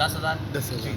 10,000। 10,000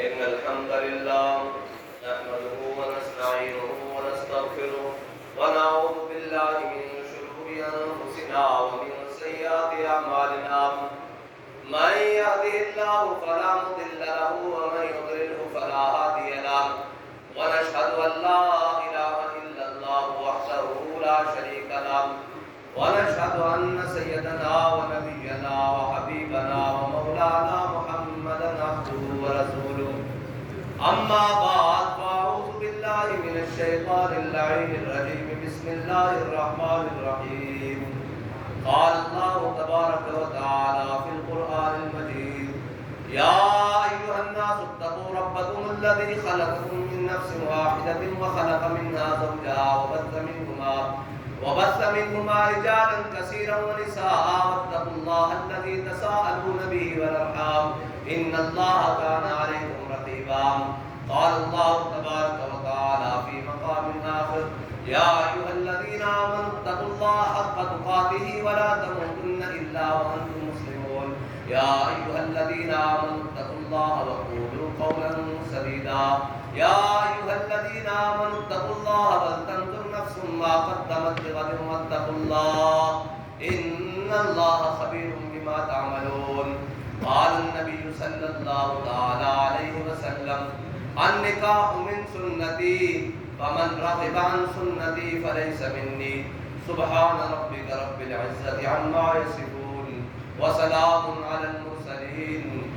إن الحمد لله نحمده ونستعينه ونستغفره ونعوذ بالله من شرور أنفسنا ومن سيئات أعمالنا من يهده الله فلا مضل له ومن يضلله فلا هادي له ونشهد أن لا إله إلا الله وحده لا شريك له ونشهد أن سيدنا ونبينا وحبيبنا ومولانا محمدا عبده ورسوله أما بعد فأعوذ بالله من الشيطان اللعين الرجيم بسم الله الرحمن الرحيم قال الله تبارك وتعالى في القرآن المجيد يا أيها الناس اتقوا ربكم الذي خلقكم من نفس واحدة وخلق منها زوجها وبث منهما رجالا كثيرا ونساء واتقوا الله الذي تساءلون به والأرحام إن الله كان عليكم رقيبا قال الله تبارك وتعالى في مقام آخر يا أيها الذين آمنوا اتقوا الله حق تقاته ولا تموتن إلا وأنتم مسلمون يا أيها الذين آمنوا اتقوا الله وقولوا قولا سديدا يا أيها الذين آمنوا اتقوا الله ولتنظر نفس ما قدمت لغد واتقوا الله إن الله خبير بما تعملون قال النبي صلى الله تعالى عليه وسلم النكاح من سنتي فمن رغب عن سنتي فليس مني سبحان ربك رب العزة عما يصفون وسلام على المرسلين